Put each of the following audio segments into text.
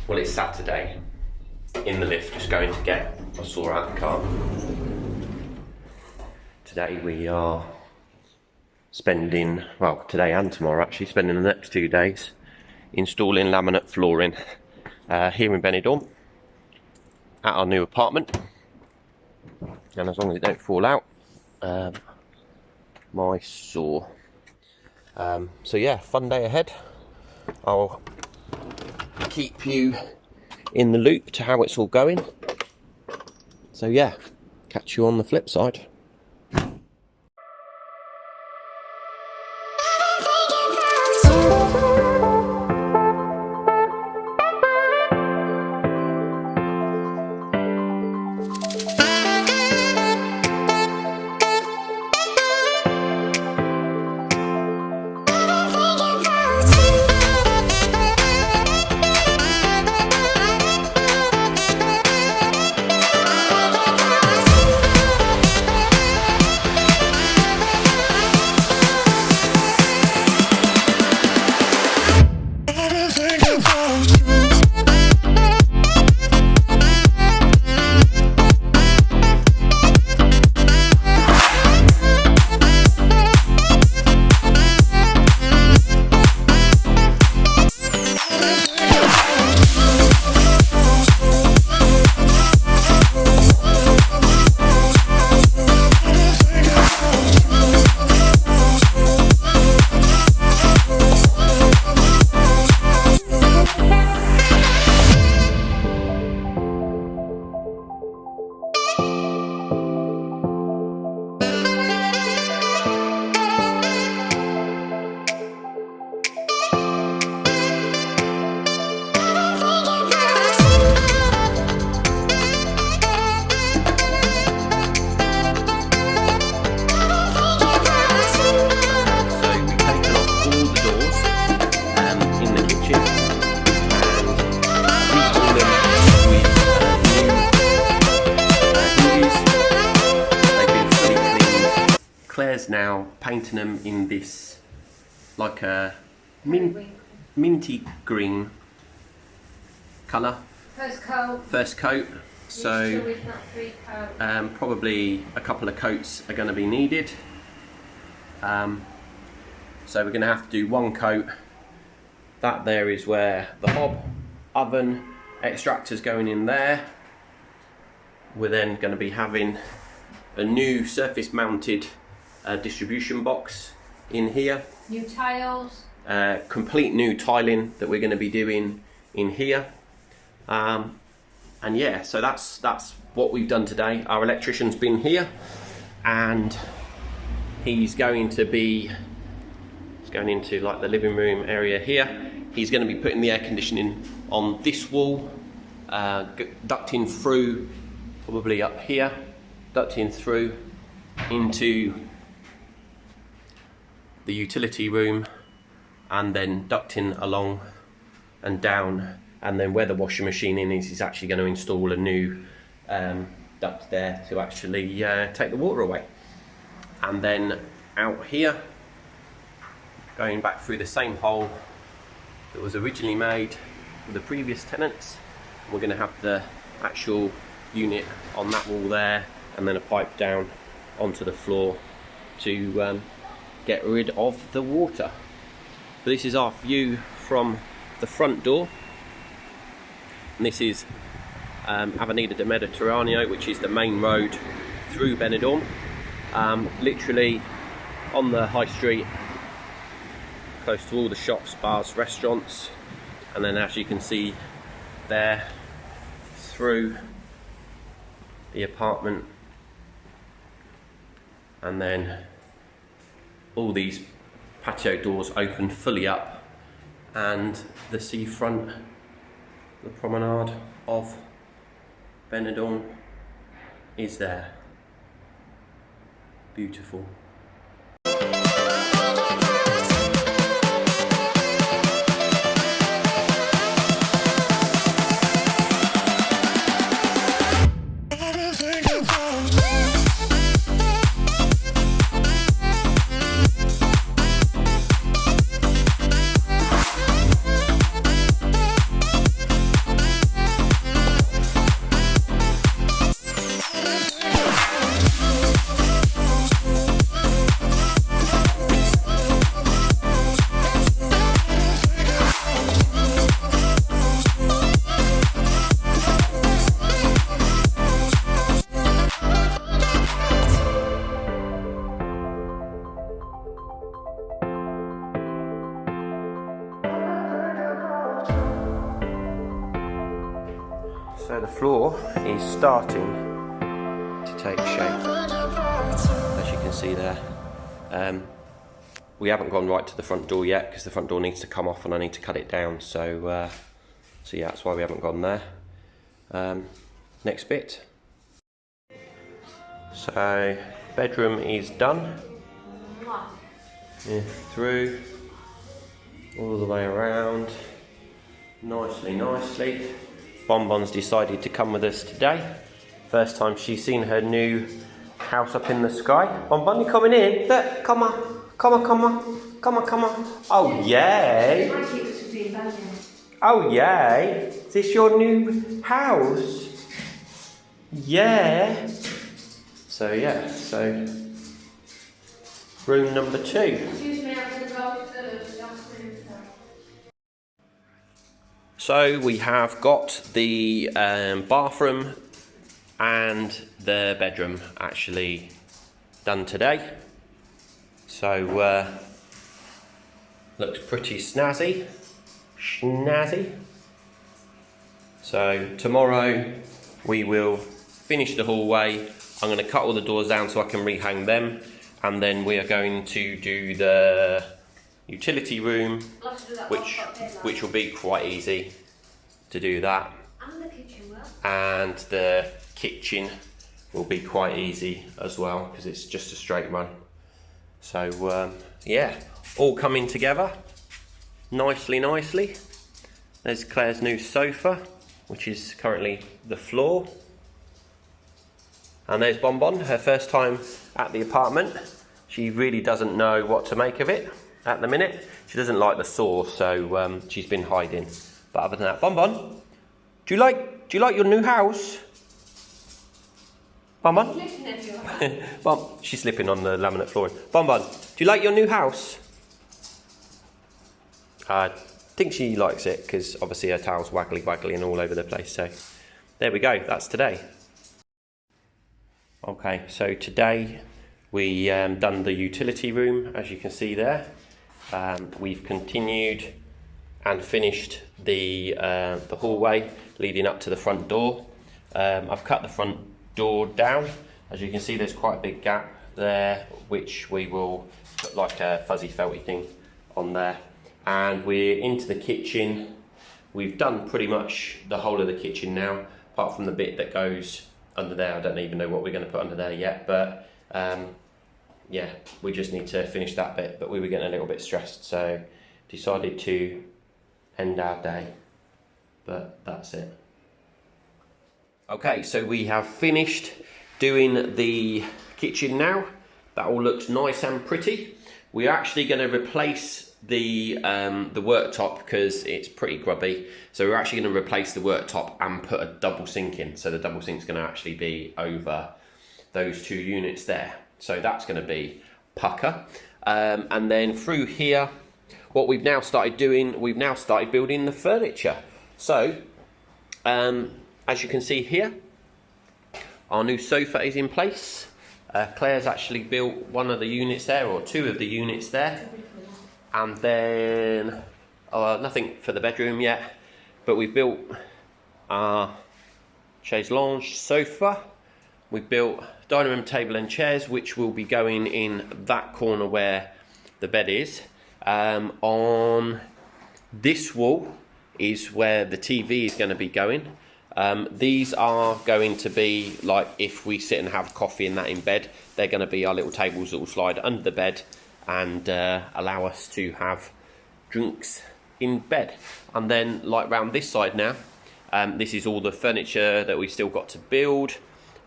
Well, it's Saturday, in the lift, just going to get my saw out the car. Today we are spending, well, today and tomorrow actually, spending the next 2 days installing laminate flooring here in Benidorm at our new apartment. And as long as it don't fall out, my saw. So yeah, fun day ahead. I'll keep you in the loop to how it's all going. So yeah, catch you on the flip side. Claire's now painting them in this, like a minty green colour. First coat. So probably a couple of coats are going to be needed. So we're going to have to do one coat. That there is where the hob, oven, extractor's going in there. We're then going to be having a new surface mounted distribution box in here. New tiles. Complete new tiling that we're going to be doing in here. And yeah, so that's what we've done today. Our electrician's been here and he's going into like the living room area here. He's going to be putting the air conditioning on this wall, ducting through probably up here, ducting through into the utility room, and then ducting along and down, and then where the washing machine is, he's actually going to install a new duct there to actually take the water away. And then out here, going back through the same hole that was originally made for the previous tenants, we're going to have the actual unit on that wall there, and then a pipe down onto the floor to get rid of the water. So this is our view from the front door, and this is Avenida de Mediterráneo, which is the main road through Benidorm, literally on the high street, close to all the shops, bars, restaurants, and then as you can see there, through the apartment, and then all these patio doors open fully up, and the seafront, the promenade of Benidorm is there. Beautiful. So the floor is starting to take shape, as you can see there. We haven't gone right to the front door yet because the front door needs to come off and I need to cut it down. So yeah, that's why we haven't gone there. Next bit. So bedroom is done. Yeah, through all the way around, nicely. Bonbon's decided to come with us today. First time she's seen her new house up in the sky. Bonbon, you coming in? Look, come on. Oh yay! Oh yay! Is this your new house? Yeah. So yeah, so room number 2. So we have got the bathroom and the bedroom actually done today. So looks pretty snazzy. So tomorrow we will finish the hallway. I'm going to cut all the doors down so I can rehang them, and then we are going to do the utility room, which will be quite easy to do that. And the kitchen will be quite easy as well because it's just a straight run. So yeah, all coming together nicely. There's Claire's new sofa, which is currently the floor. And there's Bonbon, her first time at the apartment. She really doesn't know what to make of it at the minute. She doesn't like the sauce, so she's been hiding. But other than that, Bonbon, do you like your new house? Bonbon? She's slipping on the laminate flooring. Bonbon, do you like your new house? I think she likes it because obviously her tail's waggly and all over the place. So there we go, that's today. Okay, so today we done the utility room, as you can see there. We've continued and finished the hallway leading up to the front door. I've cut the front door down. As you can see, there's quite a big gap there, which we will put like a fuzzy felty thing on there. And we're into the kitchen. We've done pretty much the whole of the kitchen now, apart from the bit that goes under there. I don't even know what we're going to put under there yet, but yeah, we just need to finish that bit. But we were getting a little bit stressed, so decided to end our day. But that's it. Okay, so we have finished doing the kitchen now. That all looks nice and pretty. We're actually going to replace the worktop because it's pretty grubby. So we're actually going to replace the worktop and put a double sink in. So the double sink's going to actually be over those 2 units there. So that's going to be pucker. And then through here, what we've now started doing, we've now started building the furniture. So as you can see here, our new sofa is in place. Claire's actually built one of the units there, or 2 of the units there. And then nothing for the bedroom yet, but we've built our chaise lounge sofa. We've built dining room table and chairs, which will be going in that corner where the bed is. On this wall is where the TV is going to be going. These are going to be like if we sit and have coffee and that in bed, they're going to be our little tables that will slide under the bed and allow us to have drinks in bed. And then like round this side now, this is all the furniture that we've still got to build,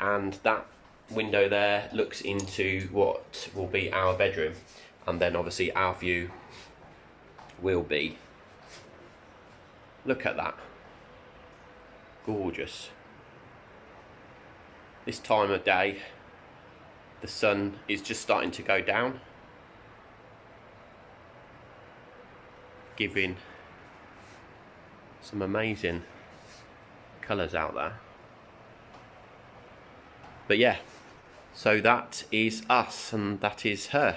and that window there looks into what will be our bedroom, and then obviously our view will be, look at that, gorgeous. This time of day the sun is just starting to go down, giving some amazing colours out there. But yeah, so that is us and that is her.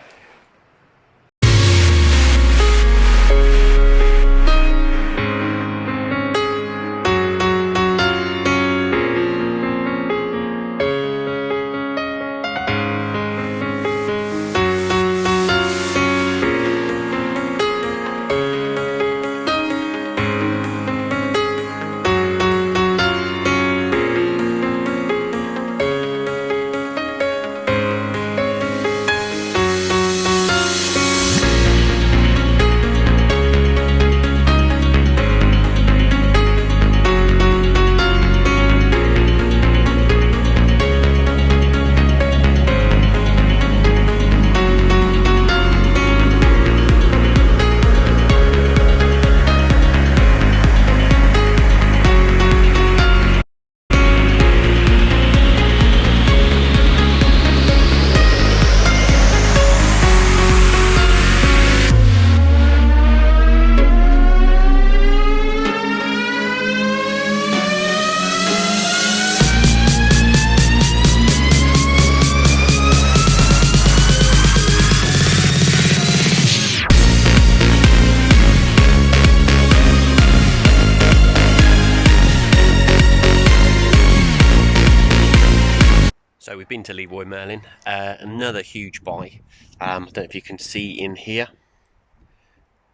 been to Leroy Merlin. Another huge buy. I don't know if you can see in here.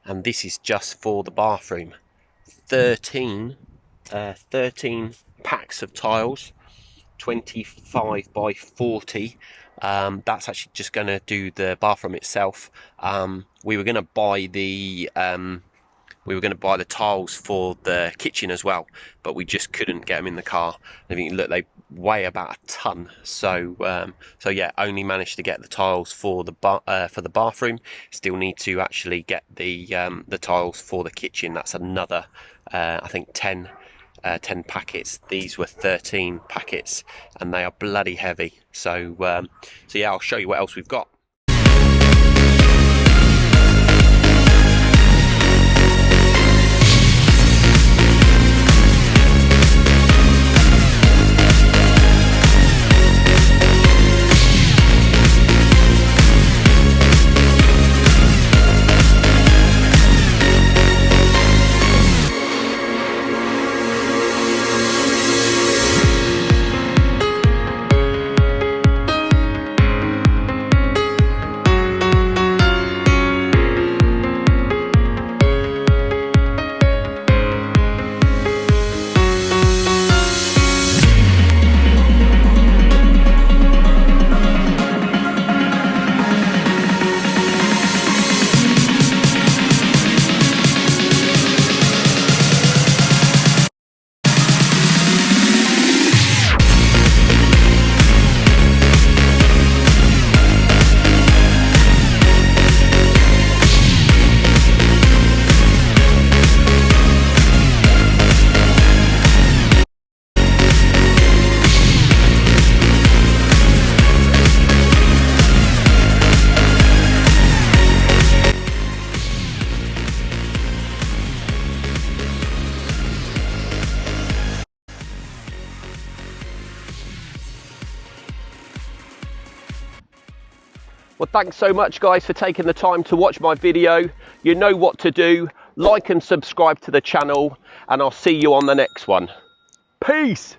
And this is just for the bathroom. 13 packs of tiles, 25 by 40. That's actually just going to do the bathroom itself. We were going to buy the tiles for the kitchen as well, but we just couldn't get them in the car. I mean, look, they weigh about a ton. So yeah, only managed to get the tiles for the bathroom. Still need to actually get the tiles for the kitchen. That's another I think 10 packets. These were 13 packets, and they are bloody heavy. So yeah, I'll show you what else we've got. Well, thanks so much, guys, for taking the time to watch my video. You know what to do. Like and subscribe to the channel, and I'll see you on the next one. Peace!